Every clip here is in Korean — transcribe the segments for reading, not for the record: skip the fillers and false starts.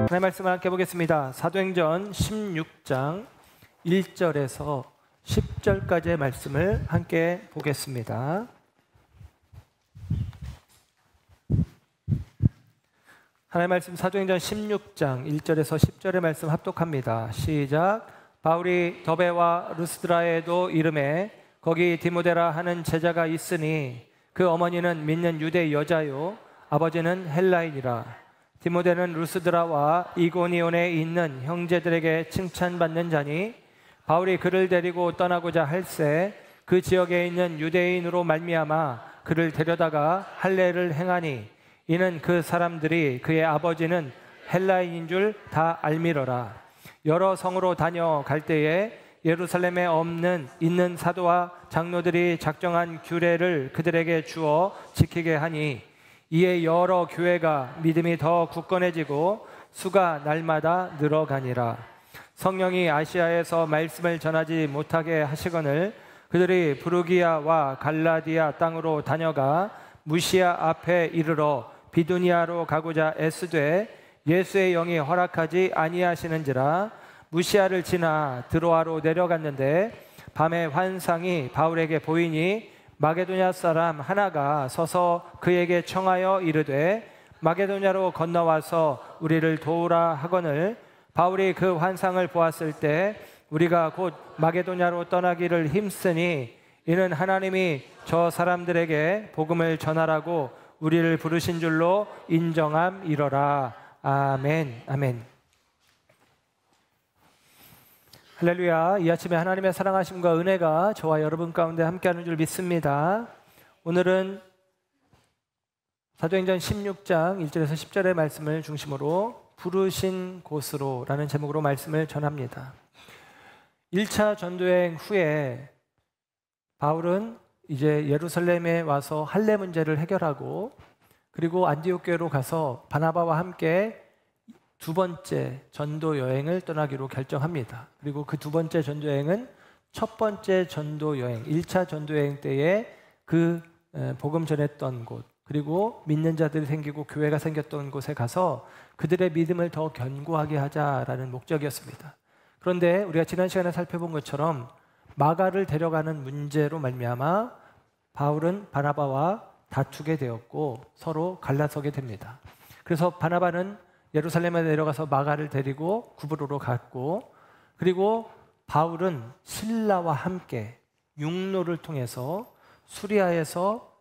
하나님의 말씀을 함께 보겠습니다. 사도행전 16장 1절에서 10절까지의 말씀을 함께 보겠습니다. 하나님의 말씀 사도행전 16장 1절에서 10절의 말씀 합독합니다. 시작. 바울이 더베와 루스드라에도 이름에 거기 디모데라 하는 제자가 있으니 그 어머니는 믿는 유대 여자요 아버지는 헬라인이라. 디모데는 루스드라와 이고니온에 있는 형제들에게 칭찬받는 자니 바울이 그를 데리고 떠나고자 할새 그 지역에 있는 유대인으로 말미암아 그를 데려다가 할례를 행하니 이는 그 사람들이 그의 아버지는 헬라인인 줄 다 알미러라. 여러 성으로 다녀갈 때에 예루살렘에 있는 사도와 장로들이 작정한 규례를 그들에게 주어 지키게 하니 이에 여러 교회가 믿음이 더 굳건해지고 수가 날마다 늘어가니라. 성령이 아시아에서 말씀을 전하지 못하게 하시거늘 그들이 부르기아와 갈라디아 땅으로 다녀가 무시아 앞에 이르러 비두니아로 가고자 애쓰되 예수의 영이 허락하지 아니하시는지라. 무시아를 지나 드로아로 내려갔는데 밤에 환상이 바울에게 보이니 마게도냐 사람 하나가 서서 그에게 청하여 이르되 마게도냐로 건너와서 우리를 도우라 하거늘 바울이 그 환상을 보았을 때 우리가 곧 마게도냐로 떠나기를 힘쓰니 이는 하나님이 저 사람들에게 복음을 전하라고 우리를 부르신 줄로 인정함이러라. 아멘. 아멘. 할렐루야. 이 아침에 하나님의 사랑하심과 은혜가 저와 여러분 가운데 함께하는 줄 믿습니다. 오늘은 사도행전 16장 1절에서 10절의 말씀을 중심으로 부르신 곳으로 라는 제목으로 말씀을 전합니다. 1차 전도여행 후에 바울은 이제 예루살렘에 와서 할례 문제를 해결하고 그리고 안디옥 교회로 가서 바나바와 함께 두 번째 전도 여행을 떠나기로 결정합니다. 그리고 그 두 번째 전도 여행은 첫 번째 전도 여행, 1차 전도 여행 때에 그 복음 전했던 곳, 그리고 믿는 자들이 생기고 교회가 생겼던 곳에 가서 그들의 믿음을 더 견고하게 하자라는 목적이었습니다. 그런데 우리가 지난 시간에 살펴본 것처럼 마가를 데려가는 문제로 말미암아 바울은 바나바와 다투게 되었고 서로 갈라서게 됩니다. 그래서 바나바는 예루살렘에 내려가서 마가를 데리고 구브로로 갔고, 그리고 바울은 신라와 함께 육로를 통해서 수리아에서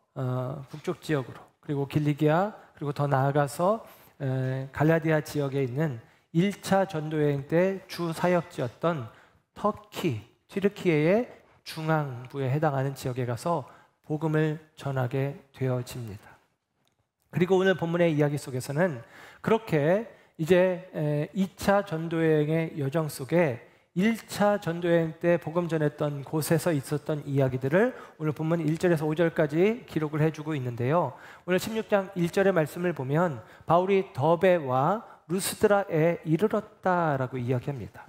북쪽 지역으로, 그리고 길리기아, 그리고 더 나아가서 갈라디아 지역에 있는 1차 전도여행 때 주 사역지였던 터키, 튀르키예의 중앙부에 해당하는 지역에 가서 복음을 전하게 되어집니다. 그리고 오늘 본문의 이야기 속에서는 그렇게 이제 2차 전도여행의 여정 속에 1차 전도여행 때 복음 전했던 곳에서 있었던 이야기들을 오늘 본문 1절에서 5절까지 기록을 해주고 있는데요. 오늘 16장 1절의 말씀을 보면 바울이 더베와 루스드라에 이르렀다라고 이야기합니다.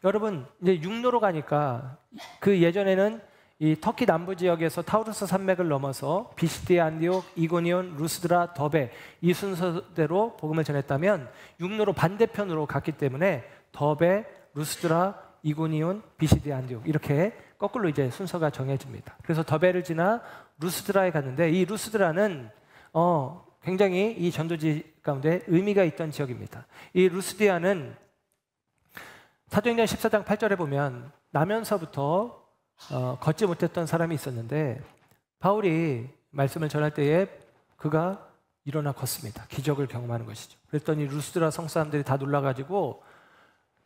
여러분, 이제 육로로 가니까 그 예전에는 이 터키 남부 지역에서 타우루스 산맥을 넘어서 비시디아, 안디옥, 이고니온, 루스드라, 더베 이 순서대로 복음을 전했다면 육로로 반대편으로 갔기 때문에 더베, 루스드라, 이고니온, 비시디아, 안디옥 이렇게 거꾸로 이제 순서가 정해집니다. 그래서 더베를 지나 루스드라에 갔는데 이 루스드라는 굉장히 이 전도지 가운데 의미가 있던 지역입니다. 이 루스디아는 사도행전 14장 8절에 보면 나면서부터 걷지 못했던 사람이 있었는데 바울이 말씀을 전할 때에 그가 일어나 걷습니다. 기적을 경험하는 것이죠. 그랬더니 루스드라 성사람들이 다 놀라가지고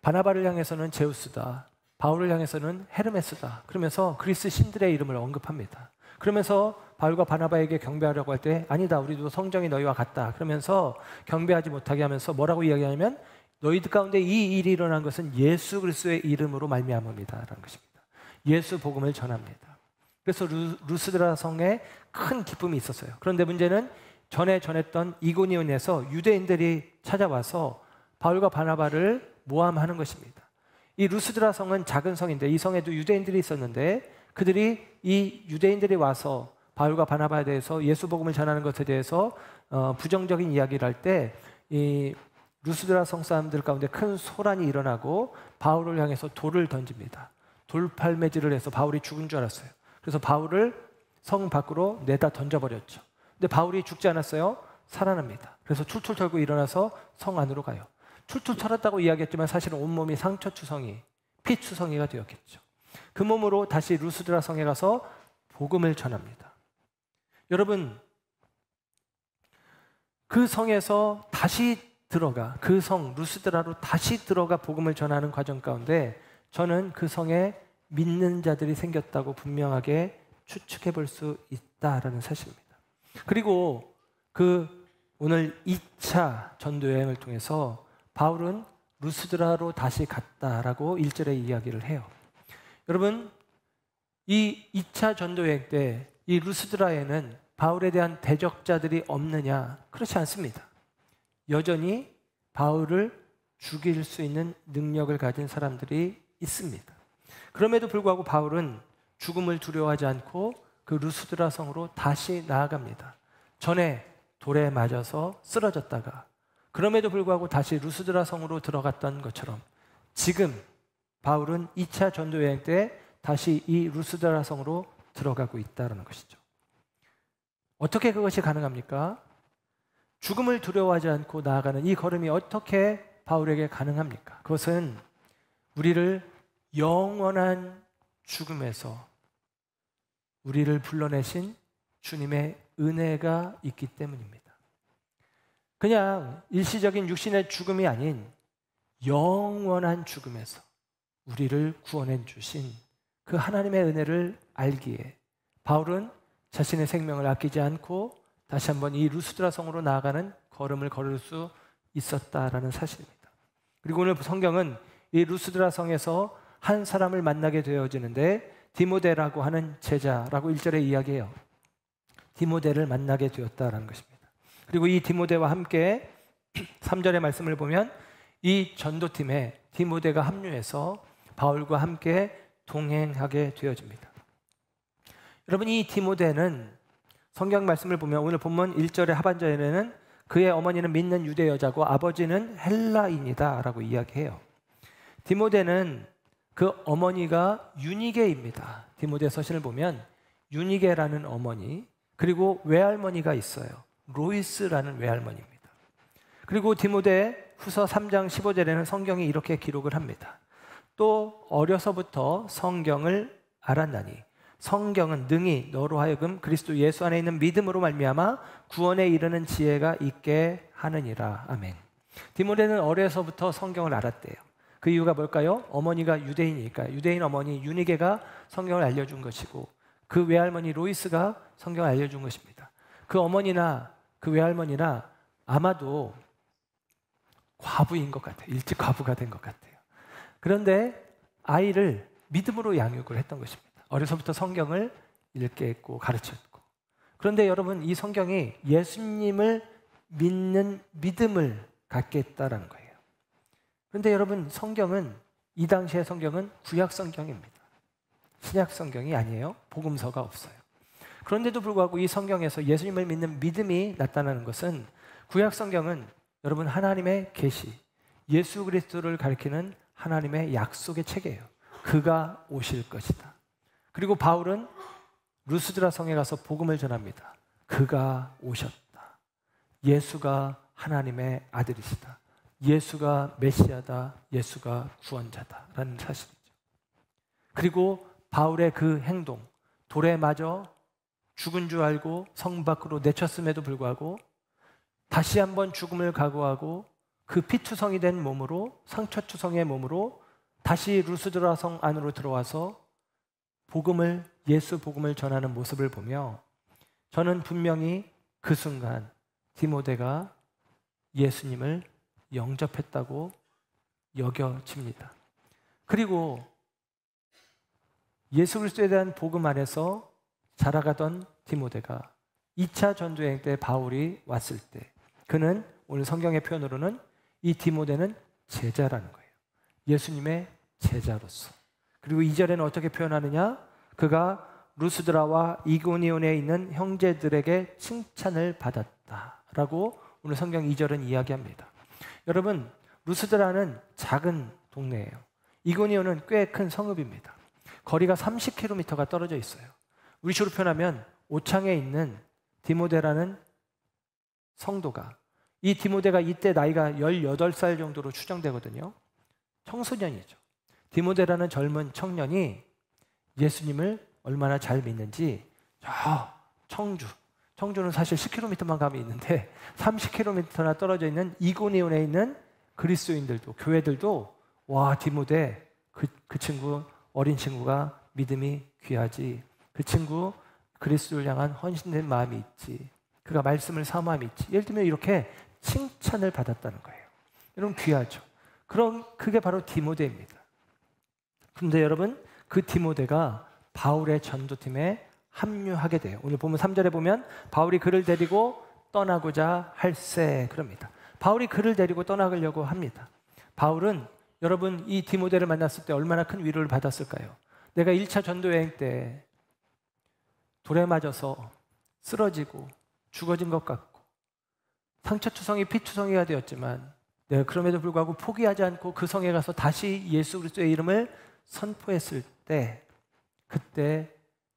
바나바를 향해서는 제우스다, 바울을 향해서는 헤르메스다 그러면서 그리스 신들의 이름을 언급합니다. 그러면서 바울과 바나바에게 경배하려고 할 때 아니다, 우리도 성정이 너희와 같다 그러면서 경배하지 못하게 하면서 뭐라고 이야기하냐면 너희들 가운데 이 일이 일어난 것은 예수 그리스도의 이름으로 말미암음이다 라는 것입니다. 예수 복음을 전합니다. 그래서 루스드라 성에 큰 기쁨이 있었어요. 그런데 문제는 전에 전했던 이고니온에서 유대인들이 찾아와서 바울과 바나바를 모함하는 것입니다. 이 루스드라 성은 작은 성인데 이 성에도 유대인들이 있었는데 그들이 이 유대인들이 와서 바울과 바나바에 대해서 예수 복음을 전하는 것에 대해서 부정적인 이야기를 할 때 이 루스드라 성 사람들 가운데 큰 소란이 일어나고 바울을 향해서 돌을 던집니다. 돌팔매질을 해서 바울이 죽은 줄 알았어요. 그래서 바울을 성 밖으로 내다 던져버렸죠. 근데 바울이 죽지 않았어요. 살아납니다. 그래서 툴툴 털고 일어나서 성 안으로 가요. 툴툴 털었다고 이야기했지만 사실은 온몸이 상처투성이, 피투성이가 되었겠죠. 그 몸으로 다시 루스드라 성에 가서 복음을 전합니다. 여러분, 그 성에서 다시 들어가, 그 성 루스드라로 다시 들어가 복음을 전하는 과정 가운데 저는 그 성에 믿는 자들이 생겼다고 분명하게 추측해 볼 수 있다라는 사실입니다. 그리고 오늘 2차 전도 여행을 통해서 바울은 루스드라로 다시 갔다라고 1절에 이야기를 해요. 여러분, 이 2차 전도 여행 때 이 루스드라에는 바울에 대한 대적자들이 없느냐? 그렇지 않습니다. 여전히 바울을 죽일 수 있는 능력을 가진 사람들이 있습니다. 그럼에도 불구하고 바울은 죽음을 두려워하지 않고 그 루스드라 성으로 다시 나아갑니다. 전에 돌에 맞아서 쓰러졌다가 그럼에도 불구하고 다시 루스드라 성으로 들어갔던 것처럼 지금 바울은 2차 전도 여행 때 다시 이 루스드라 성으로 들어가고 있다는 것이죠. 어떻게 그것이 가능합니까? 죽음을 두려워하지 않고 나아가는 이 걸음이 어떻게 바울에게 가능합니까? 그것은 우리를 영원한 죽음에서 우리를 불러내신 주님의 은혜가 있기 때문입니다. 그냥 일시적인 육신의 죽음이 아닌 영원한 죽음에서 우리를 구원해 주신 그 하나님의 은혜를 알기에 바울은 자신의 생명을 아끼지 않고 다시 한번 이 루스드라 성으로 나아가는 걸음을 걸을 수 있었다라는 사실입니다. 그리고 오늘 성경은 이 루스드라 성에서 한 사람을 만나게 되어지는데 디모데라고 하는 제자라고 1절에 이야기해요. 디모데를 만나게 되었다라는 것입니다. 그리고 이 디모데와 함께 3절의 말씀을 보면 이 전도팀에 디모데가 합류해서 바울과 함께 동행하게 되어집니다. 여러분, 이 디모데는 성경 말씀을 보면 오늘 본문 1절의 하반절에는 그의 어머니는 믿는 유대 여자고 아버지는 헬라인이다 라고 이야기해요. 디모데는 그 어머니가 유니게입니다. 디모데 서신을 보면 유니게라는 어머니, 그리고 외할머니가 있어요. 로이스라는 외할머니입니다. 그리고 디모데 후서 3장 15절에는 성경이 이렇게 기록을 합니다. 또 어려서부터 성경을 알았나니 성경은 능히 너로 하여금 그리스도 예수 안에 있는 믿음으로 말미암아 구원에 이르는 지혜가 있게 하느니라. 아멘. 디모데는 어려서부터 성경을 알았대요. 그 이유가 뭘까요? 어머니가 유대인이니까 유대인 어머니 유니게가 성경을 알려준 것이고 그 외할머니 로이스가 성경을 알려준 것입니다. 그 어머니나 그 외할머니나 아마도 과부인 것 같아요. 일찍 과부가 된 것 같아요. 그런데 아이를 믿음으로 양육을 했던 것입니다. 어려서부터 성경을 읽게 했고 가르쳤고. 그런데 여러분, 이 성경이 예수님을 믿는 믿음을 갖게 했다는 거예요. 그런데 여러분, 성경은 이 당시의 성경은 구약 성경입니다. 신약 성경이 아니에요. 복음서가 없어요. 그런데도 불구하고 이 성경에서 예수님을 믿는 믿음이 나타나는 것은 구약 성경은 여러분 하나님의 계시, 예수 그리스도를 가리키는 하나님의 약속의 책이에요. 그가 오실 것이다. 그리고 바울은 루스드라 성에 가서 복음을 전합니다. 그가 오셨다. 예수가 하나님의 아들이시다. 예수가 메시아다. 예수가 구원자다라는 사실이죠. 그리고 바울의 그 행동, 돌에 맞아 죽은 줄 알고 성 밖으로 내쳤음에도 불구하고 다시 한번 죽음을 각오하고 그 피투성이 된 몸으로, 상처투성의 몸으로 다시 루스드라 성 안으로 들어와서 복음을, 예수 복음을 전하는 모습을 보며 저는 분명히 그 순간 디모데가 예수님을 영접했다고 여겨집니다. 그리고 예수 그리스도에 대한 복음 안에서 자라가던 디모데가 2차 전도여행 때 바울이 왔을 때 그는 오늘 성경의 표현으로는 이 디모데는 제자라는 거예요. 예수님의 제자로서. 그리고 2절에는 어떻게 표현하느냐? 그가 루스드라와 이고니온에 있는 형제들에게 칭찬을 받았다라고 오늘 성경 2절은 이야기합니다. 여러분, 루스드라는 작은 동네예요. 이고니온은 꽤 큰 성읍입니다. 거리가 30km가 떨어져 있어요. 우리식으로 표현하면 오창에 있는 디모데라는 성도가, 이 디모데가 이때 나이가 18살 정도로 추정되거든요. 청소년이죠. 디모데라는 젊은 청년이 예수님을 얼마나 잘 믿는지 청주는 사실 10km만 가면 있는데 30km나 떨어져 있는 이고니온에 있는 그리스도인들도, 교회들도 와, 디모데 그 친구, 어린 친구가 믿음이 귀하지, 그 친구 그리스도를 향한 헌신된 마음이 있지, 그가 말씀을 사모함이 있지, 예를 들면 이렇게 칭찬을 받았다는 거예요. 여러분, 귀하죠. 그럼 그게 바로 디모데입니다. 그런데 여러분, 그 디모데가 바울의 전도팀에 합류하게 돼요. 오늘 보면 3절에 보면 바울이 그를 데리고 떠나고자 할세 그럽니다. 바울이 그를 데리고 떠나가려고 합니다. 바울은 여러분, 이 디모데를 만났을 때 얼마나 큰 위로를 받았을까요? 내가 1차 전도여행 때 돌에 맞아서 쓰러지고 죽어진 것 같고 상처투성이 피투성이가 되었지만 내가 그럼에도 불구하고 포기하지 않고 그 성에 가서 다시 예수 그리스도의 이름을 선포했을 때, 그때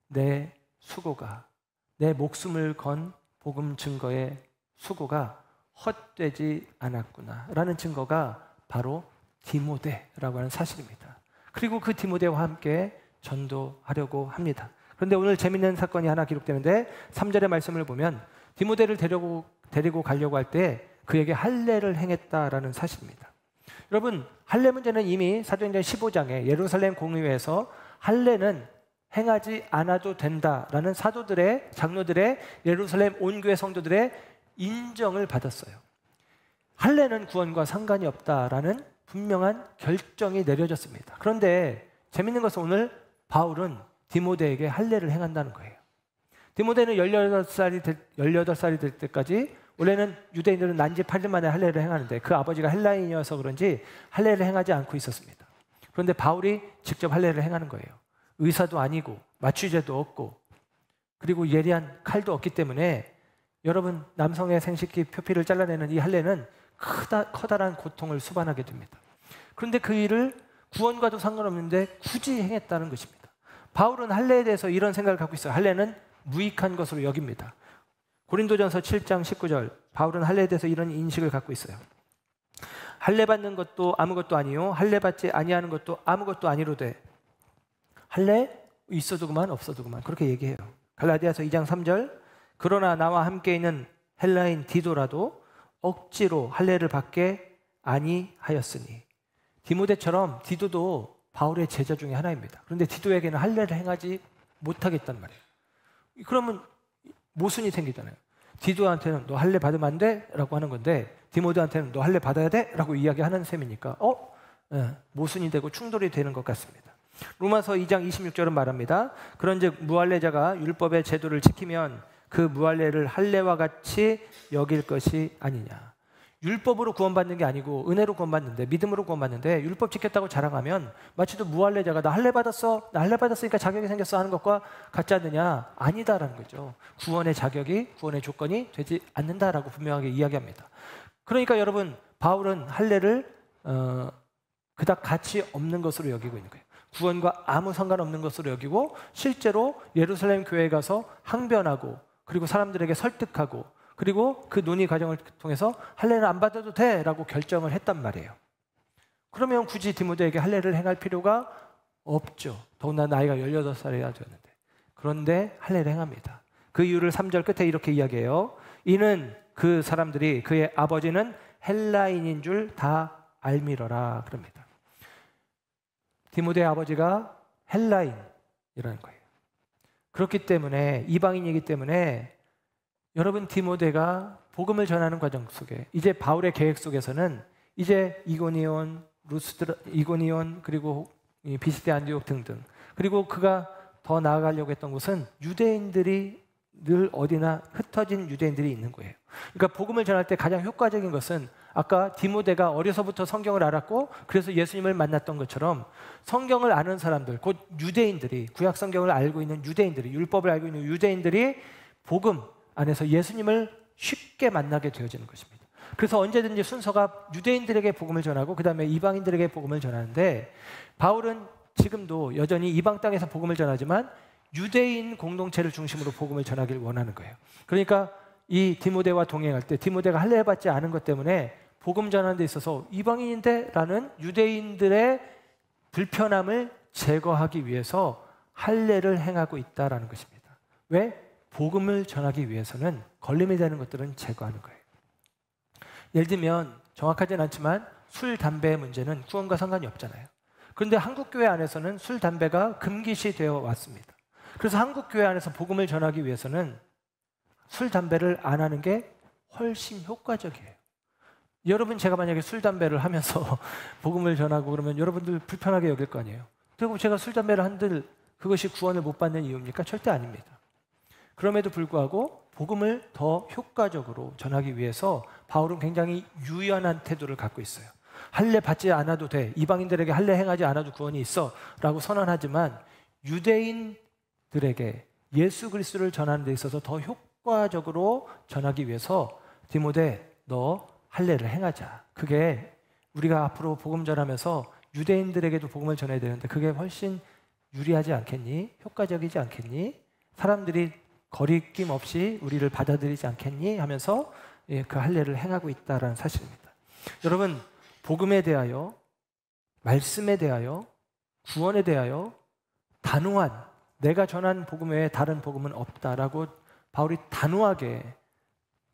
내 수고가, 내 목숨을 건 복음 증거의 수고가 헛되지 않았구나 라는 증거가 바로 디모데라고 하는 사실입니다. 그리고 그 디모데와 함께 전도하려고 합니다. 그런데 오늘 재밌는 사건이 하나 기록되는데 3절의 말씀을 보면 디모데를 데리고 가려고 할 때 그에게 할례를 행했다라는 사실입니다. 여러분, 할례 문제는 이미 사도행전 15장에 예루살렘 공의회에서 할례는 행하지 않아도 된다라는 사도들의, 장로들의, 예루살렘 온교회 성도들의 인정을 받았어요. 할례는 구원과 상관이 없다라는 분명한 결정이 내려졌습니다. 그런데 재밌는 것은 오늘 바울은 디모데에게 할례를 행한다는 거예요. 디모데는 18살이 될 때까지, 원래는 유대인들은 난지 8일 만에 할례를 행하는데 그 아버지가 헬라인이어서 그런지 할례를 행하지 않고 있었습니다. 그런데 바울이 직접 할례를 행하는 거예요. 의사도 아니고 마취제도 없고 그리고 예리한 칼도 없기 때문에 여러분, 남성의 생식기 표피를 잘라내는 이 할례는 커다란 고통을 수반하게 됩니다. 그런데 그 일을 구원과도 상관없는데 굳이 행했다는 것입니다. 바울은 할례에 대해서 이런 생각을 갖고 있어요. 할례는 무익한 것으로 여깁니다. 고린도전서 7장 19절, 바울은 할례에 대해서 이런 인식을 갖고 있어요. 할례 받는 것도 아무것도 아니요 할례 받지 아니하는 것도 아무것도 아니로되. 할례 있어도 그만 없어도 그만, 그렇게 얘기해요. 갈라디아서 2장 3절, 그러나 나와 함께 있는 헬라인 디도라도 억지로 할례를 받게 아니하였으니. 디모데처럼 디도도 바울의 제자 중에 하나입니다. 그런데 디도에게는 할례를 행하지 못하겠단 말이에요. 그러면 모순이 생기잖아요. 디도한테는 너 할례 받으면 안 돼? 라고 하는 건데 디모데한테는 너 할례 받아야 돼? 라고 이야기하는 셈이니까 모순이 되고 충돌이 되는 것 같습니다. 로마서 2장 26절은 말합니다. 그런즉 무할례자가 율법의 제도를 지키면 그 무할례를 할례와 같이 여길 것이 아니냐. 율법으로 구원받는 게 아니고 은혜로 구원받는데, 믿음으로 구원받는데 율법 지켰다고 자랑하면 마치도 무할례자가 나 할례 받았어, 나 할례 받았으니까 자격이 생겼어 하는 것과 같지 않느냐. 아니다라는 거죠. 구원의 자격이, 구원의 조건이 되지 않는다라고 분명하게 이야기합니다. 그러니까 여러분, 바울은 할례를 그닥 가치 없는 것으로 여기고 있는 거예요. 구원과 아무 상관없는 것으로 여기고 실제로 예루살렘 교회에 가서 항변하고 그리고 사람들에게 설득하고 그리고 그 논의 과정을 통해서 할례는 안 받아도 돼라고 결정을 했단 말이에요. 그러면 굳이 디모데에게 할례를 행할 필요가 없죠. 더군다나 나이가 18살이나 되었는데. 그런데 할례를 행합니다. 그 이유를 3절 끝에 이렇게 이야기해요. 이는 그 사람들이 그의 아버지는 헬라인인 줄 다 알미러라 그럽니다. 디모데의 아버지가 헬라인이라는 거예요. 그렇기 때문에, 이방인이기 때문에 여러분, 디모데가 복음을 전하는 과정 속에 이제 바울의 계획 속에서는 이제 이고니온, 그리고 비시디 안디옥 등등, 그리고 그가 더 나아가려고 했던 곳은 유대인들이 늘 어디나 흩어진 유대인들이 있는 거예요. 그러니까 복음을 전할 때 가장 효과적인 것은 아까 디모데가 어려서부터 성경을 알았고 그래서 예수님을 만났던 것처럼 성경을 아는 사람들, 곧 유대인들이, 구약 성경을 알고 있는 유대인들이, 율법을 알고 있는 유대인들이 복음 안에서 예수님을 쉽게 만나게 되어지는 것입니다. 그래서 언제든지 순서가 유대인들에게 복음을 전하고 그 다음에 이방인들에게 복음을 전하는데, 바울은 지금도 여전히 이방 땅에서 복음을 전하지만 유대인 공동체를 중심으로 복음을 전하길 원하는 거예요. 그러니까 이 디모데와 동행할 때 디모데가 할례받지 않은 것 때문에 복음 전하는 데 있어서 이방인인데 라는 유대인들의 불편함을 제거하기 위해서 할례를 행하고 있다라는 것입니다. 왜? 복음을 전하기 위해서는 걸림이 되는 것들은 제거하는 거예요. 예를 들면 정확하진 않지만 술, 담배의 문제는 구원과 상관이 없잖아요. 그런데 한국 교회 안에서는 술, 담배가 금기시 되어 왔습니다. 그래서 한국 교회 안에서 복음을 전하기 위해서는 술, 담배를 안 하는 게 훨씬 효과적이에요. 여러분, 제가 만약에 술, 담배를 하면서 복음을 전하고 그러면 여러분들 불편하게 여길 거 아니에요. 그리고 제가 술, 담배를 한들 그것이 구원을 못 받는 이유입니까? 절대 아닙니다. 그럼에도 불구하고 복음을 더 효과적으로 전하기 위해서 바울은 굉장히 유연한 태도를 갖고 있어요. 할례 받지 않아도 돼, 이방인들에게 할례 행하지 않아도 구원이 있어 라고 선언하지만 유대인들에게 예수 그리스도를 전하는 데 있어서 더 효과적으로 전하기 위해서 디모데, 너 할례를 행하자. 그게 우리가 앞으로 복음 전하면서 유대인들에게도 복음을 전해야 되는데 그게 훨씬 유리하지 않겠니? 효과적이지 않겠니? 사람들이 거리낌 없이 우리를 받아들이지 않겠니? 하면서 그 할례를 행하고 있다는 사실입니다. 여러분, 복음에 대하여, 말씀에 대하여, 구원에 대하여 단호한, 내가 전한 복음 외에 다른 복음은 없다라고 바울이 단호하게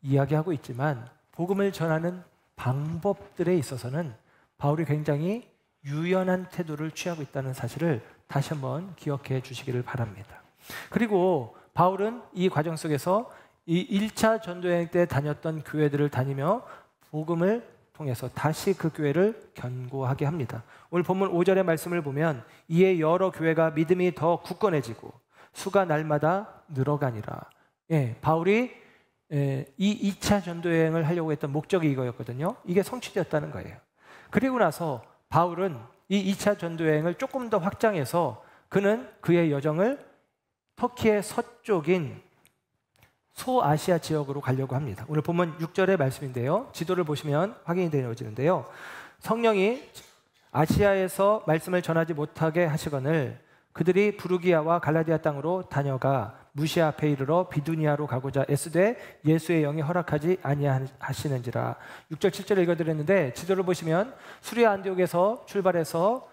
이야기하고 있지만 복음을 전하는 방법들에 있어서는 바울이 굉장히 유연한 태도를 취하고 있다는 사실을 다시 한번 기억해 주시기를 바랍니다. 그리고 바울은 이 과정 속에서 이 1차 전도여행 때 다녔던 교회들을 다니며 복음을 통해서 다시 그 교회를 견고하게 합니다. 오늘 본문 5절의 말씀을 보면 이에 여러 교회가 믿음이 더 굳건해지고 수가 날마다 늘어가니라. 바울이 이 2차 전도여행을 하려고 했던 목적이 이거였거든요. 이게 성취되었다는 거예요. 그리고 나서 바울은 이 2차 전도여행을 조금 더 확장해서 그는 그의 여정을 터키의 서쪽인 소아시아 지역으로 가려고 합니다. 오늘 본문 6절의 말씀인데요. 지도를 보시면 확인이 되어지는데요. 성령이 아시아에서 말씀을 전하지 못하게 하시거늘 그들이 부르기아와 갈라디아 땅으로 다녀가 무시아 앞에 이르러 비두니아로 가고자 애쓰되 예수의 영이 허락하지 아니하시는지라. 6절 7절을 읽어드렸는데 지도를 보시면 수리아 안디옥에서 출발해서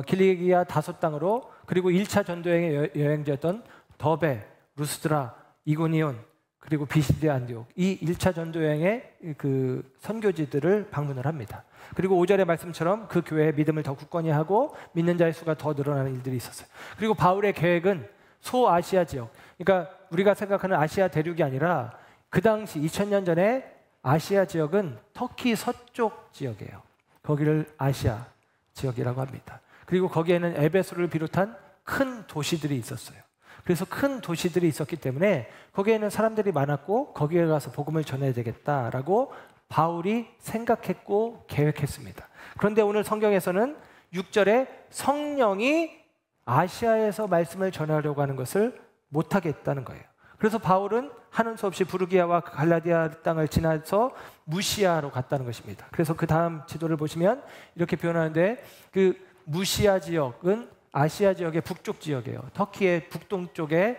길리기아 다소 땅으로, 그리고 1차 전도여행의 여행지였던 더베, 루스드라, 이고니온, 그리고 비시디아 안디옥, 이 1차 전도여행의 그 선교지들을 방문을 합니다. 그리고 5절의 말씀처럼 그 교회의 믿음을 더 굳건히 하고 믿는 자의 수가 더 늘어나는 일들이 있었어요. 그리고 바울의 계획은 소아시아 지역, 그러니까 우리가 생각하는 아시아 대륙이 아니라 그 당시 2000년 전에 아시아 지역은 터키 서쪽 지역이에요. 거기를 아시아 지역이라고 합니다. 그리고 거기에는 에베소를 비롯한 큰 도시들이 있었어요. 그래서 큰 도시들이 있었기 때문에 거기에는 사람들이 많았고 거기에 가서 복음을 전해야 되겠다라고 바울이 생각했고 계획했습니다. 그런데 오늘 성경에서는 6절에 성령이 아시아에서 말씀을 전하려고 하는 것을 못하게 했다는 거예요. 그래서 바울은 하는 수 없이 부르기아와 갈라디아 땅을 지나서 무시아로 갔다는 것입니다. 그래서 그 다음 지도를 보시면 이렇게 표현하는데 그 무시아 지역은 아시아 지역의 북쪽 지역이에요. 터키의 북동쪽에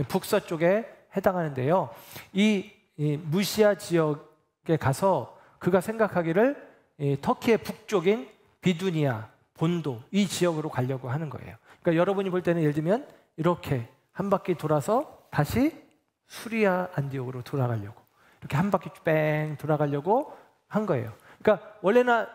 북서쪽에 해당하는데요. 이 무시아 지역에 가서 그가 생각하기를 터키의 북쪽인 비두니아, 본도 이 지역으로 가려고 하는 거예요. 그러니까 여러분이 볼 때는 예를 들면 이렇게 한 바퀴 돌아서 다시 수리아 안디옥으로 돌아가려고, 이렇게 한 바퀴 뺑 돌아가려고 한 거예요. 그러니까 원래는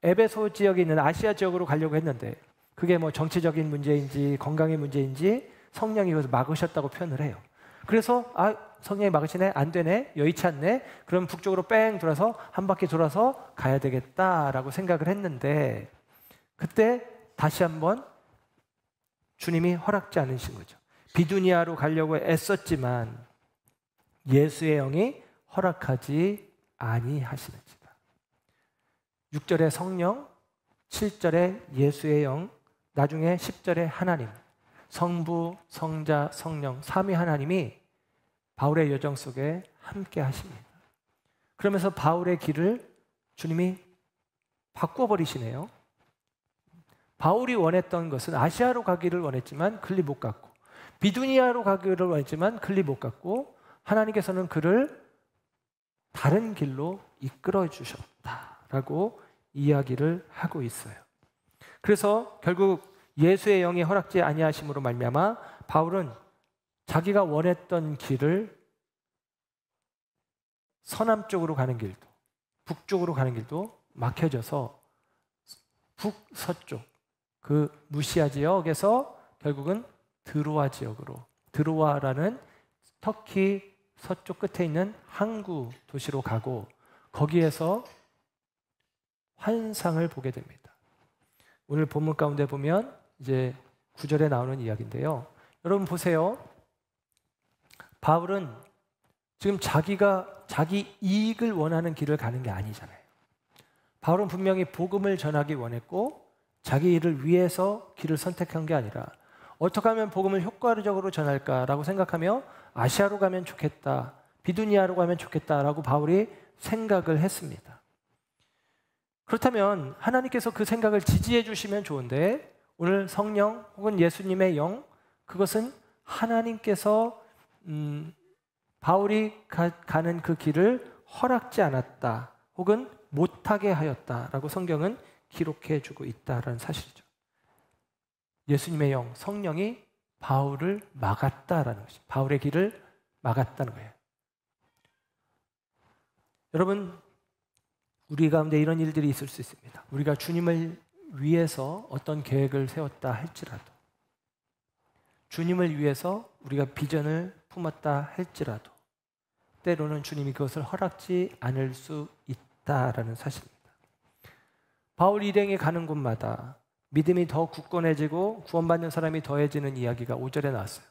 에베소 지역에 있는 아시아 지역으로 가려고 했는데 그게 뭐 정치적인 문제인지 건강의 문제인지 성령이 그것을 막으셨다고 표현을 해요. 그래서 성령이 막으시네, 안 되네, 여의치 않네, 그럼 북쪽으로 뺑 돌아서 한 바퀴 돌아서 가야 되겠다라고 생각을 했는데 그때 다시 한번 주님이 허락지 않으신 거죠. 비두니아로 가려고 애썼지만 예수의 영이 허락하지 아니하시는지다. 6절에 성령, 7절에 예수의 영, 나중에 10절에 하나님, 성부, 성자, 성령, 삼위 하나님이 바울의 여정 속에 함께 하십니다. 그러면서 바울의 길을 주님이 바꿔버리시네요. 바울이 원했던 것은 아시아로 가기를 원했지만 그리 못 갔고, 비두니아로 가기를 원했지만 그리 못 갔고, 하나님께서는 그를 다른 길로 이끌어 주셨다라고 이야기를 하고 있어요. 그래서 결국 예수의 영이 허락지 아니하심으로 말미암아 바울은 자기가 원했던 길을 서남쪽으로 가는 길도 북쪽으로 가는 길도 막혀져서 북서쪽 그 무시아 지역에서 결국은 드로아 지역으로, 드로아라는 터키 서쪽 끝에 있는 항구 도시로 가고 거기에서 환상을 보게 됩니다. 오늘 본문 가운데 보면 이제 9절에 나오는 이야기인데요. 여러분 보세요. 바울은 지금 자기 이익을 원하는 길을 가는 게 아니잖아요. 바울은 분명히 복음을 전하기 원했고 자기 일을 위해서 길을 선택한 게 아니라 어떻게 하면 복음을 효과적으로 전할까라고 생각하며 아시아로 가면 좋겠다, 비두니아로 가면 좋겠다라고 바울이 생각을 했습니다. 그렇다면 하나님께서 그 생각을 지지해 주시면 좋은데 오늘 성령 혹은 예수님의 영, 그것은 하나님께서 바울이 가는 그 길을 허락지 않았다 혹은 못하게 하였다라고 성경은 기록해 주고 있다라는 사실이죠. 예수님의 영, 성령이 바울을 막았다라는 것이죠. 바울의 길을 막았다는 거예요. 여러분, 우리 가운데 이런 일들이 있을 수 있습니다. 우리가 주님을 위해서 어떤 계획을 세웠다 할지라도, 주님을 위해서 우리가 비전을 품었다 할지라도 때로는 주님이 그것을 허락지 않을 수 있다라는 사실입니다. 바울 일행이 가는 곳마다 믿음이 더 굳건해지고 구원받는 사람이 더해지는 이야기가 5절에 나왔어요.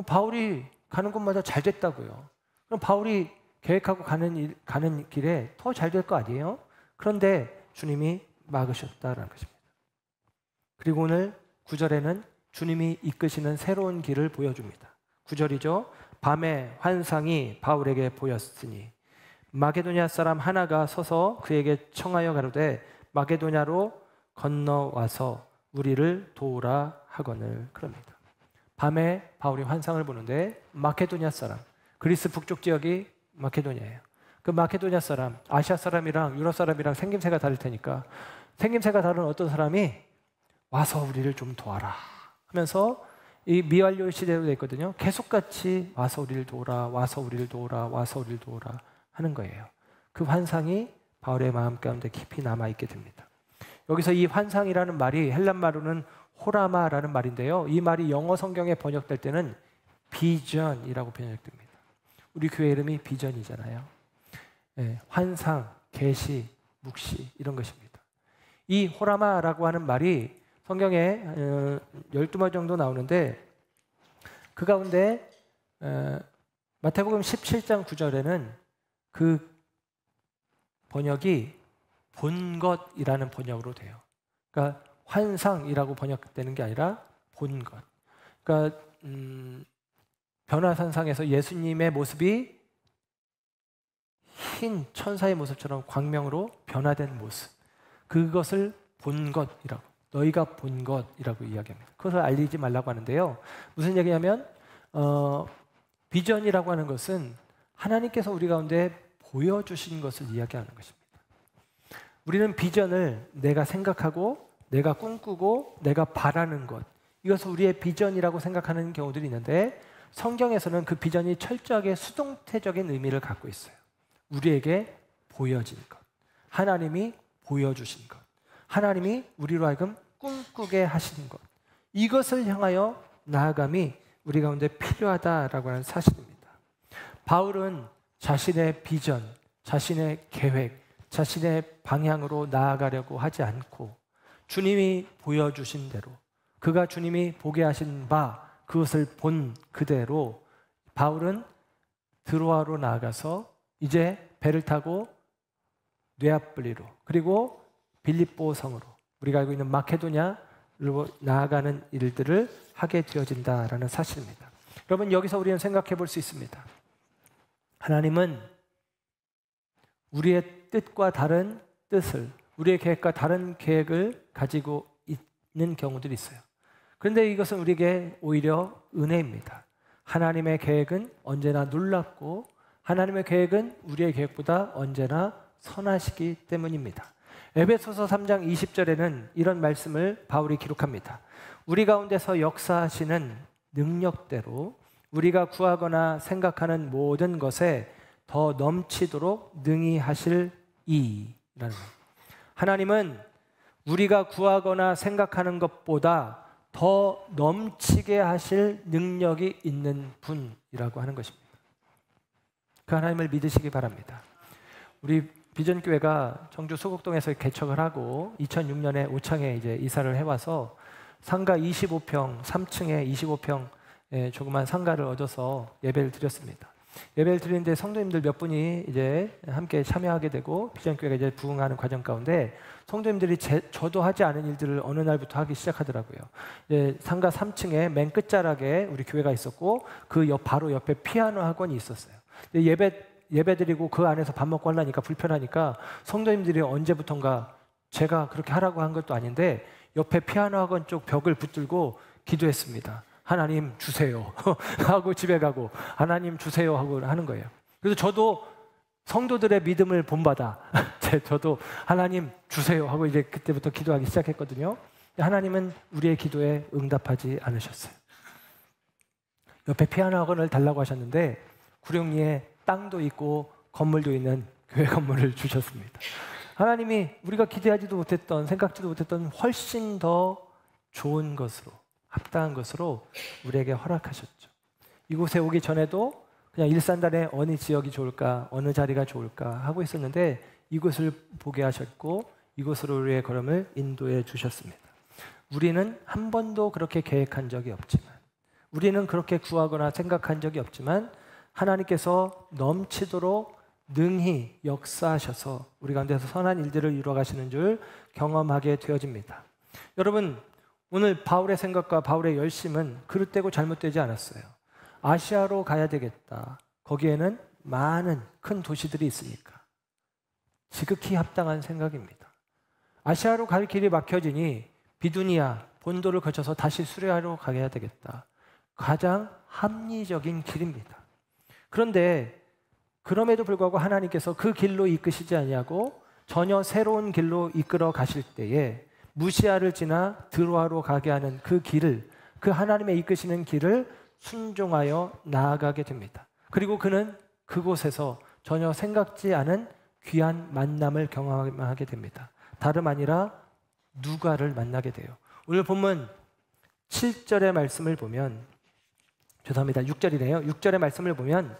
바울이 가는 곳마다 잘 됐다고요. 그럼 바울이 계획하고 가는 길에 더 잘 될 거 아니에요? 그런데 주님이 막으셨다라는 것입니다. 그리고 오늘 9절에는 주님이 이끄시는 새로운 길을 보여줍니다. 9절이죠. 밤에 환상이 바울에게 보였으니 마게도냐 사람 하나가 서서 그에게 청하여 가로되 마게도냐로 건너와서 우리를 도우라 하거늘. 그럽니다. 밤에 바울이 환상을 보는데 마케도냐 사람, 그리스 북쪽 지역이 마케도냐예요. 그 마케도냐 사람, 아시아 사람이랑 유럽 사람이랑 생김새가 다를 테니까 생김새가 다른 어떤 사람이 와서 우리를 좀 도와라 하면서 이 미완료 시대로 되어 있거든요. 계속같이 와서 우리를 도우라, 와서 우리를 도우라, 와서 우리를 도우라 하는 거예요. 그 환상이 바울의 마음 가운데 깊이 남아있게 됩니다. 여기서 이 환상이라는 말이 헬란말로는 호라마라는 말인데요. 이 말이 영어 성경에 번역될 때는 비전이라고 번역됩니다. 우리 교회 이름이 비전이잖아요. 네, 환상, 계시, 묵시 이런 것입니다. 이 호라마라고 하는 말이 성경에 12번 정도 나오는데 그 가운데 마태복음 17장 9절에는 그 번역이 본 것이라는 번역으로 돼요. 그러니까 환상이라고 번역되는 게 아니라 본 것. 그러니까 변화산상에서 예수님의 모습이 흰 천사의 모습처럼 광명으로 변화된 모습. 그것을 본 것이라고, 너희가 본 것이라고 이야기합니다. 그것을 알리지 말라고 하는데요. 무슨 얘기냐면 비전이라고 하는 것은 하나님께서 우리 가운데 보여주신 것을 이야기하는 것입니다. 우리는 비전을 내가 생각하고 내가 꿈꾸고 내가 바라는 것, 이것을 우리의 비전이라고 생각하는 경우들이 있는데 성경에서는 그 비전이 철저하게 수동태적인 의미를 갖고 있어요. 우리에게 보여진 것, 하나님이 보여주신 것, 하나님이 우리로 하여금 꿈꾸게 하시는 것, 이것을 향하여 나아감이 우리 가운데 필요하다라고 하는 사실입니다. 바울은 자신의 비전, 자신의 계획, 자신의 방향으로 나아가려고 하지 않고 주님이 보여주신 대로, 그가 주님이 보게 하신 바 그것을 본 그대로 바울은 드로아로 나아가서 이제 배를 타고 네아폴리로, 그리고 빌립보 성으로, 우리가 알고 있는 마케도냐로 나아가는 일들을 하게 되어진다라는 사실입니다. 여러분, 여기서 우리는 생각해 볼 수 있습니다. 하나님은 우리의 뜻과 다른 뜻을, 우리의 계획과 다른 계획을 가지고 있는 경우들이 있어요. 그런데 이것은 우리에게 오히려 은혜입니다. 하나님의 계획은 언제나 놀랍고 하나님의 계획은 우리의 계획보다 언제나 선하시기 때문입니다. 에베소서 3장 20절에는 이런 말씀을 바울이 기록합니다. 우리 가운데서 역사하시는 능력대로 우리가 구하거나 생각하는 모든 것에 더 넘치도록 능히 하실 이라는 하나님은 우리가 구하거나 생각하는 것보다 더 넘치게 하실 능력이 있는 분이라고 하는 것입니다. 그 하나님을 믿으시기 바랍니다. 우리 비전교회가 청주 소곡동에서 개척을 하고 2006년에 오창에 이제 이사를 해와서 상가 25평, 3층에 25평 조그만 상가를 얻어서 예배를 드렸습니다. 예배를 드리는데 성도님들 몇 분이 이제 함께 참여하게 되고 비전교회가 이제 부흥하는 과정 가운데 성도님들이 저도 하지 않은 일들을 어느 날부터 하기 시작하더라고요. 상가 3층에 맨 끝자락에 우리 교회가 있었고 그 바로 옆에 피아노 학원이 있었어요. 예배 드리고 그 안에서 밥 먹고 하려니까 불편하니까 성도님들이 언제부턴가 제가 그렇게 하라고 한 것도 아닌데 옆에 피아노 학원 쪽 벽을 붙들고 기도했습니다. 하나님 주세요 하고 집에 가고 하나님 주세요 하고 하는 거예요. 그래서 저도 성도들의 믿음을 본받아 저도 하나님 주세요 하고 이제 그때부터 기도하기 시작했거든요. 하나님은 우리의 기도에 응답하지 않으셨어요. 옆에 피아노 학원을 달라고 하셨는데 구룡리에 땅도 있고 건물도 있는 교회 건물을 주셨습니다. 하나님이 우리가 기대하지도 못했던 생각지도 못했던 훨씬 더 좋은 것으로 합당한 것으로 우리에게 허락하셨죠. 이곳에 오기 전에도 그냥 일산단의 어느 지역이 좋을까 어느 자리가 좋을까 하고 있었는데 이곳을 보게 하셨고 이곳으로 우리의 걸음을 인도해 주셨습니다. 우리는 한 번도 그렇게 계획한 적이 없지만 우리는 그렇게 구하거나 생각한 적이 없지만 하나님께서 넘치도록 능히 역사하셔서 우리 가운데서 선한 일들을 이루어가시는 줄 경험하게 되어집니다. 여러분 오늘 바울의 생각과 바울의 열심은 그릇되고 잘못되지 않았어요. 아시아로 가야 되겠다. 거기에는 많은 큰 도시들이 있으니까 지극히 합당한 생각입니다. 아시아로 갈 길이 막혀지니 비두니아 본도를 거쳐서 다시 수레아로 가야 되겠다. 가장 합리적인 길입니다. 그런데 그럼에도 불구하고 하나님께서 그 길로 이끄시지 아니하고 전혀 새로운 길로 이끌어 가실 때에 무시아를 지나 드로아로 가게 하는 그 길을 그 하나님의 이끄시는 길을 순종하여 나아가게 됩니다. 그리고 그는 그곳에서 전혀 생각지 않은 귀한 만남을 경험하게 됩니다. 다름 아니라 누가를 만나게 돼요. 오늘 본문 7절의 말씀을 보면 죄송합니다. 6절이네요. 6절의 말씀을 보면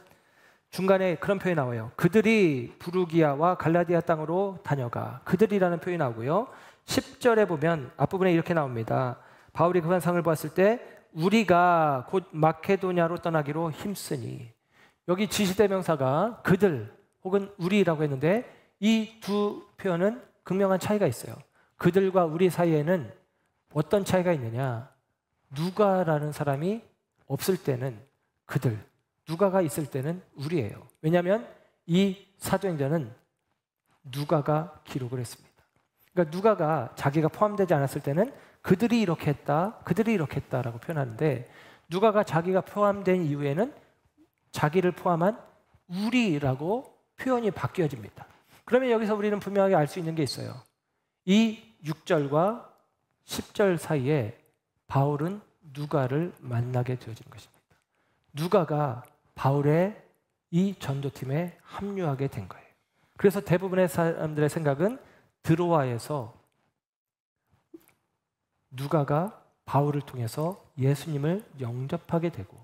중간에 그런 표현이 나와요. 그들이 부르기아와 갈라디아 땅으로 다녀가. 그들이라는 표현이 나오고요. 10절에 보면 앞부분에 이렇게 나옵니다. 바울이 그 환상을 보았을 때 우리가 곧 마케도냐로 떠나기로 힘쓰니. 여기 지시대명사가 그들 혹은 우리라고 했는데 이 두 표현은 극명한 차이가 있어요. 그들과 우리 사이에는 어떤 차이가 있느냐. 누가라는 사람이 없을 때는 그들, 누가가 있을 때는 우리예요. 왜냐하면 이 사도행전은 누가가 기록을 했습니다. 그러니까 누가가 자기가 포함되지 않았을 때는 그들이 이렇게 했다, 그들이 이렇게 했다라고 표현하는데 누가가 자기가 포함된 이후에는 자기를 포함한 우리라고 표현이 바뀌어집니다. 그러면 여기서 우리는 분명하게 알 수 있는 게 있어요. 이 6절과 10절 사이에 바울은 누가를 만나게 되어진 것입니다. 누가가 바울의 이 전도팀에 합류하게 된 거예요. 그래서 대부분의 사람들의 생각은 드로아에서 누가가 바울을 통해서 예수님을 영접하게 되고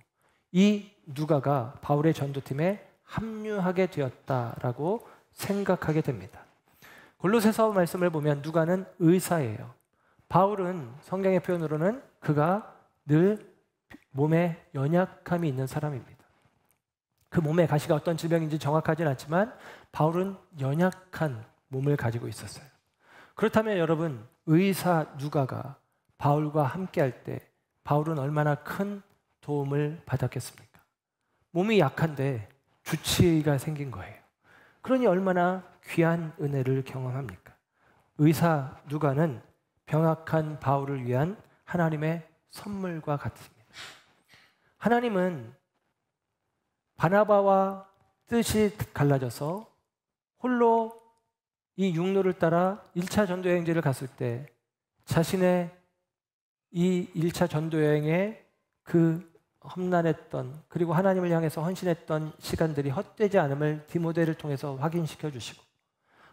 이 누가가 바울의 전도팀에 합류하게 되었다라고 생각하게 됩니다. 골로새서 말씀을 보면 누가는 의사예요. 바울은 성경의 표현으로는 그가 늘 몸에 연약함이 있는 사람입니다. 그 몸의 가시가 어떤 질병인지 정확하지는 않지만 바울은 연약한 몸을 가지고 있었어요. 그렇다면 여러분 의사 누가가 바울과 함께할 때 바울은 얼마나 큰 도움을 받았겠습니까? 몸이 약한데 주치의가 생긴 거예요. 그러니 얼마나 귀한 은혜를 경험합니까? 의사 누가는 병약한 바울을 위한 하나님의 선물과 같습니다. 하나님은 바나바와 뜻이 갈라져서 홀로 이 육로를 따라 1차 전도 여행지를 갔을 때 자신의 이 1차 전도 여행에 그 험난했던 그리고 하나님을 향해서 헌신했던 시간들이 헛되지 않음을 디모데를 통해서 확인시켜 주시고,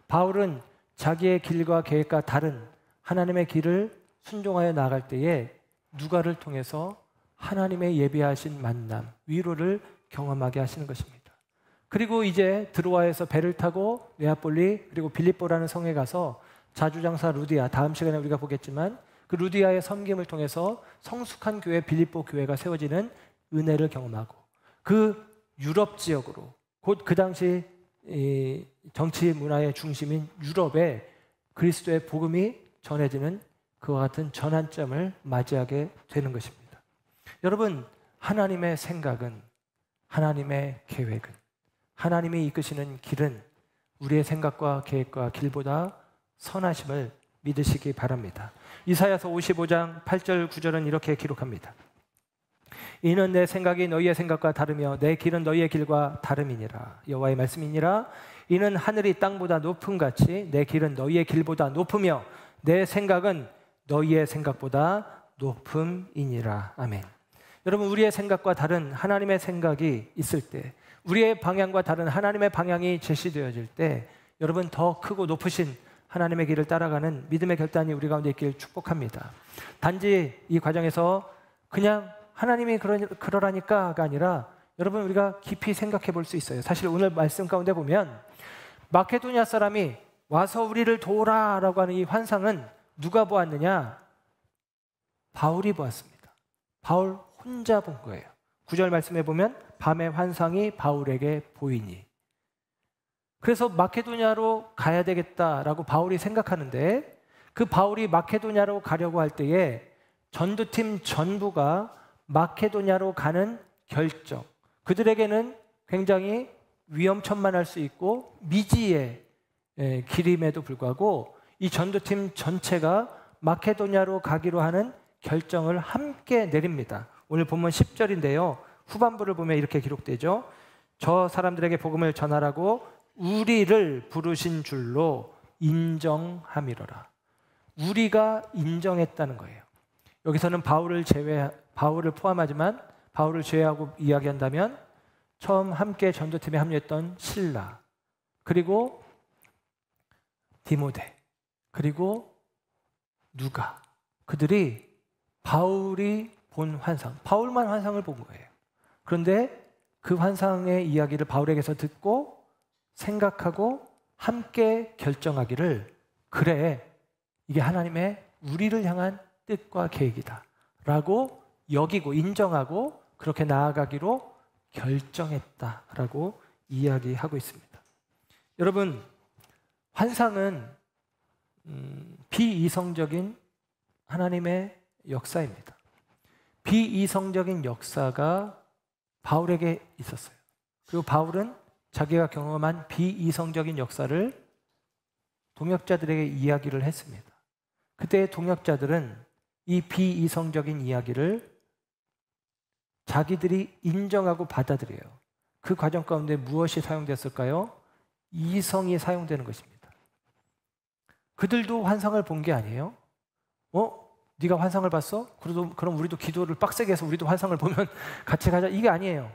바울은 자기의 길과 계획과 다른 하나님의 길을 순종하여 나아갈 때에 누가를 통해서 하나님의 예비하신 만남, 위로를 경험하게 하시는 것입니다. 그리고 이제 드로아에서 배를 타고 네아폴리 그리고 빌립보라는 성에 가서 자주장사 루디아, 다음 시간에 우리가 보겠지만 그 루디아의 섬김을 통해서 성숙한 교회 빌립보 교회가 세워지는 은혜를 경험하고, 그 유럽 지역으로, 곧 그 당시 정치 문화의 중심인 유럽에 그리스도의 복음이 전해지는 그와 같은 전환점을 맞이하게 되는 것입니다. 여러분, 하나님의 생각은, 하나님의 계획은, 하나님이 이끄시는 길은 우리의 생각과 계획과 길보다 선하심을 믿으시기 바랍니다. 이사야서 55장 8절 9절은 이렇게 기록합니다. 이는 내 생각이 너희의 생각과 다르며 내 길은 너희의 길과 다름이니라. 여호와의 말씀이니라. 이는 하늘이 땅보다 높음 같이 내 길은 너희의 길보다 높으며 내 생각은 너희의 생각보다 높음이니라. 아멘. 여러분, 우리의 생각과 다른 하나님의 생각이 있을 때, 우리의 방향과 다른 하나님의 방향이 제시되어질 때, 여러분, 더 크고 높으신 하나님의 길을 따라가는 믿음의 결단이 우리 가운데 있기를 축복합니다. 단지 이 과정에서 그냥 하나님이 그러라니까가 아니라, 여러분, 우리가 깊이 생각해 볼 수 있어요. 사실 오늘 말씀 가운데 보면 마케도니아 사람이 와서 우리를 도우라라고 하는 이 환상은 누가 보았느냐? 바울이 보았습니다. 바울 혼자 본 거예요. 9절 말씀에 보면 밤의 환상이 바울에게 보이니. 그래서 마케도니아로 가야 되겠다라고 바울이 생각하는데, 그 바울이 마케도니아로 가려고 할 때에 전도팀 전부가 마케도니아로 가는 결정, 그들에게는 굉장히 위험천만할 수 있고 미지의 길임에도 불구하고 이 전도팀 전체가 마케도니아로 가기로 하는 결정을 함께 내립니다. 오늘 본문 10절인데요. 후반부를 보면 이렇게 기록되죠. 저 사람들에게 복음을 전하라고 우리를 부르신 줄로 인정함이로라. 우리가 인정했다는 거예요. 여기서는 바울을 포함하지만 바울을 제외하고 이야기한다면 처음 함께 전도팀에 합류했던 실라, 그리고 디모데, 그리고 누가, 그들이 바울이 본 환상, 바울만 환상을 본 거예요. 그런데 그 환상의 이야기를 바울에게서 듣고 생각하고 함께 결정하기를, 그래, 이게 하나님의 우리를 향한 뜻과 계획이다 라고 여기고 인정하고 그렇게 나아가기로 결정했다라고 이야기하고 있습니다. 여러분, 환상은 비이성적인 하나님의 역사입니다. 비이성적인 역사가 바울에게 있었어요. 그리고 바울은 자기가 경험한 비이성적인 역사를 동역자들에게 이야기를 했습니다. 그때 동역자들은 이 비이성적인 이야기를 자기들이 인정하고 받아들여요. 그 과정 가운데 무엇이 사용됐을까요? 이성이 사용되는 것입니다. 그들도 환상을 본 게 아니에요. 네가 환상을 봤어? 그럼 우리도 기도를 빡세게 해서 우리도 환상을 보면 같이 가자. 이게 아니에요.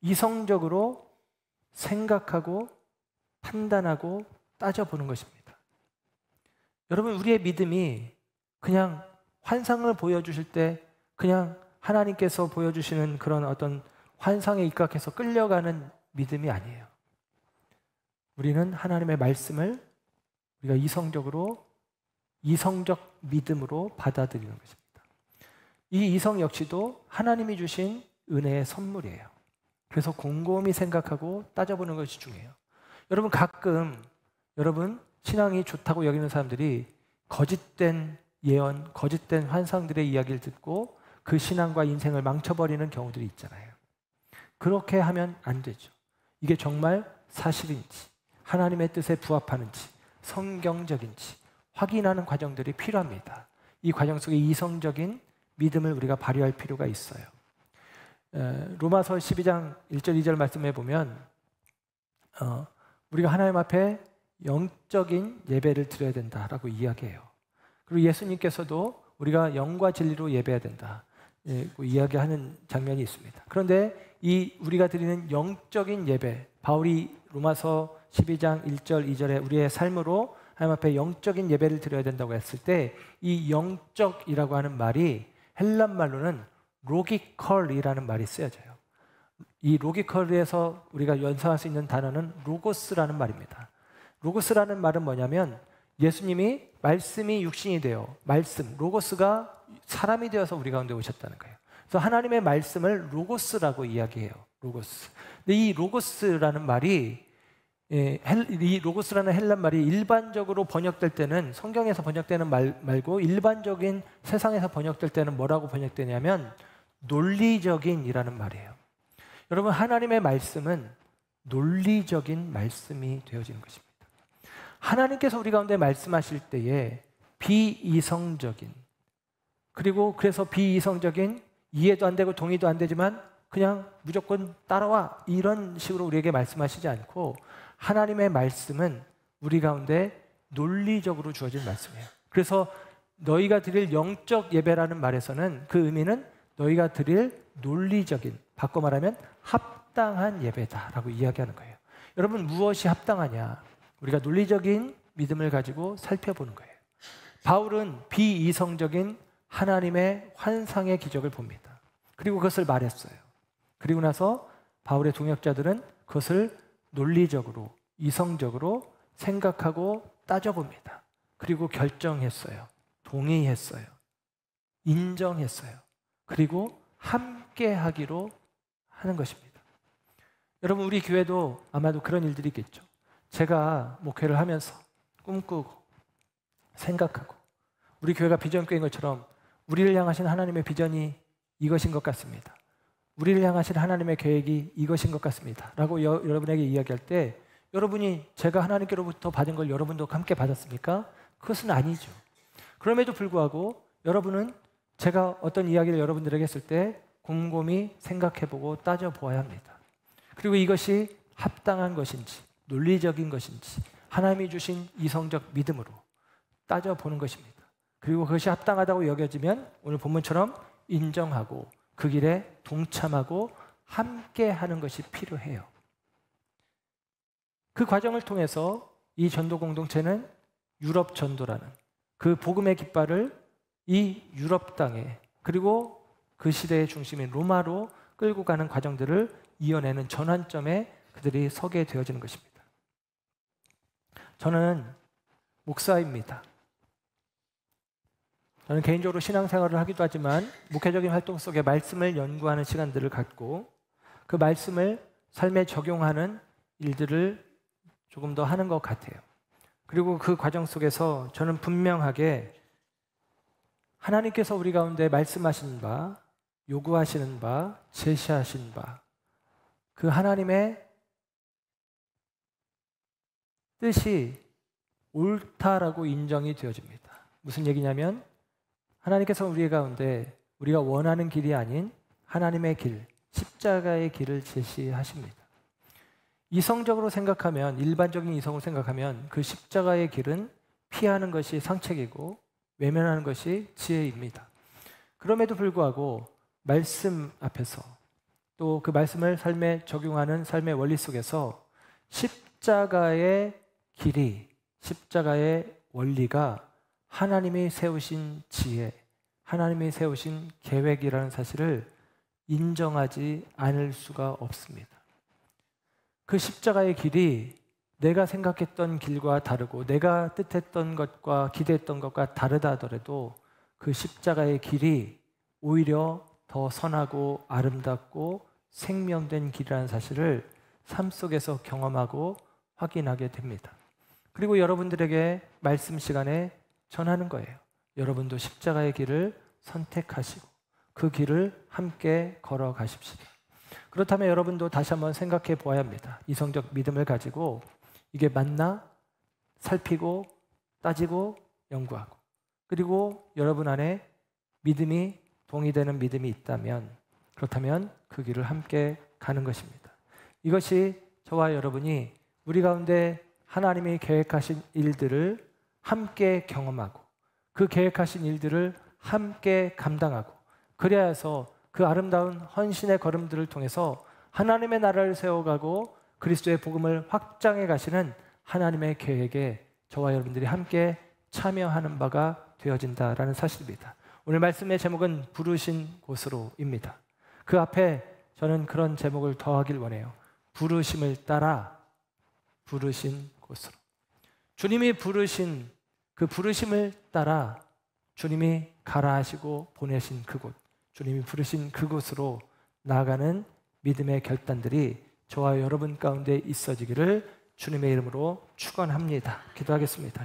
이성적으로 생각하고 판단하고 따져보는 것입니다. 여러분, 우리의 믿음이 그냥 환상을 보여주실 때 그냥 하나님께서 보여주시는 그런 어떤 환상에 입각해서 끌려가는 믿음이 아니에요. 우리는 하나님의 말씀을 우리가 이성적 믿음으로 받아들이는 것입니다. 이 이성 역시도 하나님이 주신 은혜의 선물이에요. 그래서 곰곰이 생각하고 따져보는 것이 중요해요. 여러분, 가끔 신앙이 좋다고 여기는 사람들이 거짓된 예언, 거짓된 환상들의 이야기를 듣고 그 신앙과 인생을 망쳐버리는 경우들이 있잖아요. 그렇게 하면 안 되죠. 이게 정말 사실인지 하나님의 뜻에 부합하는지 성경적인지 확인하는 과정들이 필요합니다. 이 과정 속에 이성적인 믿음을 우리가 발휘할 필요가 있어요. 로마서 12장 1절 2절 말씀해 보면 우리가 하나님 앞에 영적인 예배를 드려야 된다라고 이야기해요. 그리고 예수님께서도 우리가 영과 진리로 예배해야 된다 이야기하는 장면이 있습니다. 그런데 이 우리가 드리는 영적인 예배, 바울이 로마서 12장 1절 2절에 우리의 삶으로 하나님 앞에 영적인 예배를 드려야 된다고 했을 때 이 영적이라고 하는 말이 헬란 말로는 로기컬이라는 말이 쓰여져요. 이 로기컬에서 우리가 연상할 수 있는 단어는 로고스라는 말입니다. 로고스라는 말은 뭐냐면 예수님이 말씀이 육신이 되어 말씀, 로고스가 사람이 되어서 우리 가운데 오셨다는 거예요. 그래서 하나님의 말씀을 로고스라고 이야기해요. 로고스. 근데 이 로고스라는 말이 이 로고스라는 헬란 말이 일반적으로 번역될 때는 성경에서 번역되는 말 말고 일반적인 세상에서 번역될 때는 뭐라고 번역되냐면 논리적인이라는 말이에요. 여러분 하나님의 말씀은 논리적인 말씀이 되어지는 것입니다. 하나님께서 우리 가운데 말씀하실 때에 비이성적인 그리고 그래서 비이성적인 이해도 안 되고 동의도 안 되지만 그냥 무조건 따라와 이런 식으로 우리에게 말씀하시지 않고 하나님의 말씀은 우리 가운데 논리적으로 주어진 말씀이에요. 그래서 너희가 드릴 영적 예배라는 말에서는 그 의미는 너희가 드릴 논리적인, 바꿔 말하면 합당한 예배다라고 이야기하는 거예요. 여러분 무엇이 합당하냐? 우리가 논리적인 믿음을 가지고 살펴보는 거예요. 바울은 비이성적인 하나님의 환상의 기적을 봅니다. 그리고 그것을 말했어요. 그리고 나서 바울의 동역자들은 그것을 논리적으로, 이성적으로 생각하고 따져봅니다. 그리고 결정했어요. 동의했어요. 인정했어요. 그리고 함께 하기로 하는 것입니다. 여러분 우리 교회도 아마도 그런 일들이 있겠죠. 제가 목회를 하면서 꿈꾸고 생각하고 우리 교회가 비전교회인 것처럼 우리를 향하신 하나님의 비전이 이것인 것 같습니다. 우리를 향하신 하나님의 계획이 이것인 것 같습니다. 라고 여러분에게 이야기할 때 여러분이 제가 하나님께로부터 받은 걸 여러분도 함께 받았습니까? 그것은 아니죠. 그럼에도 불구하고 여러분은 제가 어떤 이야기를 여러분들에게 했을 때 곰곰이 생각해보고 따져보아야 합니다. 그리고 이것이 합당한 것인지 논리적인 것인지 하나님이 주신 이성적 믿음으로 따져보는 것입니다. 그리고 그것이 합당하다고 여겨지면 오늘 본문처럼 인정하고 그 길에 동참하고 함께 하는 것이 필요해요. 그 과정을 통해서 이 전도 공동체는 유럽 전도라는 그 복음의 깃발을 이 유럽 땅에 그리고 그 시대의 중심인 로마로 끌고 가는 과정들을 이어내는 전환점에 그들이 서게 되어지는 것입니다. 저는 목사입니다. 저는 개인적으로 신앙생활을 하기도 하지만 목회적인 활동 속에 말씀을 연구하는 시간들을 갖고 그 말씀을 삶에 적용하는 일들을 조금 더 하는 것 같아요. 그리고 그 과정 속에서 저는 분명하게 하나님께서 우리 가운데 말씀하신 바, 요구하시는 바, 제시하신 바, 그 하나님의 뜻이 옳다라고 인정이 되어집니다. 무슨 얘기냐면 하나님께서 우리 가운데 우리가 원하는 길이 아닌 하나님의 길, 십자가의 길을 제시하십니다. 이성적으로 생각하면, 일반적인 이성으로 생각하면 그 십자가의 길은 피하는 것이 상책이고 외면하는 것이 지혜입니다. 그럼에도 불구하고 말씀 앞에서 또 그 말씀을 삶에 적용하는 삶의 원리 속에서 십자가의 길이, 십자가의 원리가 하나님이 세우신 지혜, 하나님이 세우신 계획이라는 사실을 인정하지 않을 수가 없습니다. 그 십자가의 길이 내가 생각했던 길과 다르고 내가 뜻했던 것과 기대했던 것과 다르다 하더라도 그 십자가의 길이 오히려 더 선하고 아름답고 생명된 길이라는 사실을 삶 속에서 경험하고 확인하게 됩니다. 그리고 여러분들에게 말씀 시간에 전하는 거예요. 여러분도 십자가의 길을 선택하시고 그 길을 함께 걸어가십시다. 그렇다면 여러분도 다시 한번 생각해 보아야 합니다. 이성적 믿음을 가지고 이게 맞나? 살피고 따지고 연구하고, 그리고 여러분 안에 믿음이 동의되는 믿음이 있다면, 그렇다면 그 길을 함께 가는 것입니다. 이것이 저와 여러분이 우리 가운데 하나님이 계획하신 일들을 함께 경험하고 그 계획하신 일들을 함께 감당하고, 그래야 해서 그 아름다운 헌신의 걸음들을 통해서 하나님의 나라를 세워가고 그리스도의 복음을 확장해 가시는 하나님의 계획에 저와 여러분들이 함께 참여하는 바가 되어진다라는 사실입니다. 오늘 말씀의 제목은 부르신 곳으로입니다. 그 앞에 저는 그런 제목을 더하길 원해요. 부르심을 따라 부르신 곳으로. 주님이 부르신 그 부르심을 따라 주님이 가라 하시고 보내신 그곳, 주님이 부르신 그곳으로 나아가는 믿음의 결단들이 저와 여러분 가운데 있어지기를 주님의 이름으로 축원합니다. 기도하겠습니다.